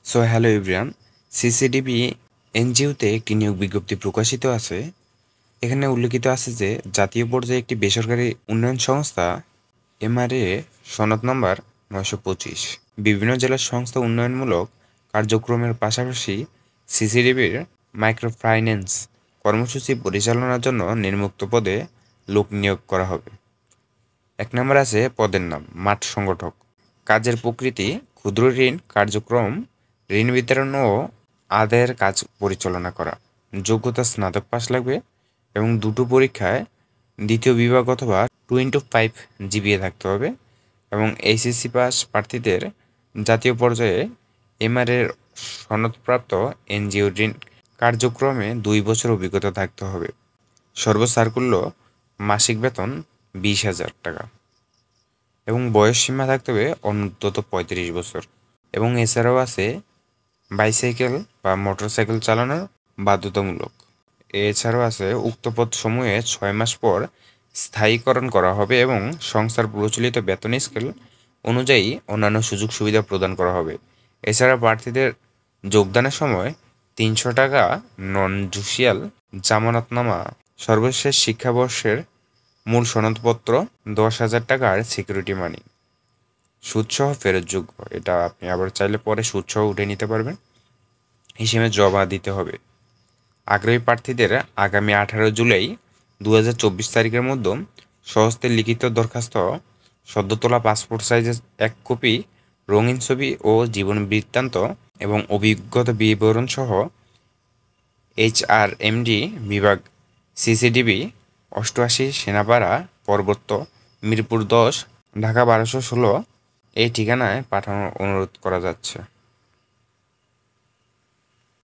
So hello everyone, CCDB এনজিওতে একটি নিয়োগ বিজ্ঞপ্তি প্রকাশিত আছে। এখানে উল্লেখিত আছে যে জাতীয় পর্যায়ে একটি বেসরকারি উন্নয়ন সংস্থা এমআরএ সনদ নাম্বার 925 বিভিন্ন জেলার সংস্থা উন্নয়নমূলক কার্যক্রমের পাশাপাশি সিসিডিবির মাইক্রোফাইন্যান্স কর্মসূচি পরিচালনার জন্য নিম্নোক্ত পদে লোক নিয়োগ করা হবে। 1 নম্বর আছে পদের নাম মাঠ সংগঠক। কাজের প্রকৃতি ক্ষুদ্র ঋণ কার্যক্রম, ঋণ বিতরণ ও আদায়ের কাজ পরিচালনা করা। যোগ্যতা স্নাতক পাস লাগবে এবং দুটো পরীক্ষায় দ্বিতীয় বিভাগ অথবা 2x5 জিপিএ থাকতে হবে এবং এইচএসসি পাস প্রার্থীদের জাতীয় পর্যায়ে এমআরএর সনদপ্রাপ্ত এনজিও ঋণ কার্যক্রমে 2 বছর অভিজ্ঞতা থাকতে হবে। সর্বসাকুল্য মাসিক বেতন 20,000 টাকা এবং বয়স সীমা থাকতে হবে অন্তত 35 বছর এবং এছাড়াও আছে বাইসাইকেল বা মোটরসাইকেল চালানো বাধ্যতামূলক। এছাড়াও আছে উক্ত পদসমূহে 6 মাস পর স্থায়ীকরণ করা হবে এবং সংস্থার প্রচলিত বেতন স্কেল অনুযায়ী অন্যান্য সুযোগ সুবিধা প্রদান করা হবে। এছাড়া প্রার্থীদের যোগদানের সময় 300 টাকা নন জুডিশিয়াল জামানতনামা, সর্বশেষ শিক্ষাবর্ষের মূল সনদপত্র, 10,000 টাকার সিকিউরিটি মানি, সুদসহ ফেরতযোগ্য। এটা আপনি আবার চাইলে পরে সুদসহ উঠে নিতে পারবেন। হিসেবে জমা দিতে হবে। আগ্রহী প্রার্থীদের আগামী 18 জুলাই 2024 তারিখের মধ্যে স্বহস্তে লিখিত দরখাস্ত, সদ্য তোলা পাসপোর্ট সাইজের 1 কপি, রঙিন ছবি ও জীবন বৃত্তান্ত এবং অভিজ্ঞতা বিবরণ সহ HRMD বিভাগ, সিসিডিবি 88 সেনাপাড়া, পার্বত্য, মিরপুর 10, ঢাকা 1216 এই ঠিকানায় পাঠানোর অনুরোধ করা যাচ্ছে।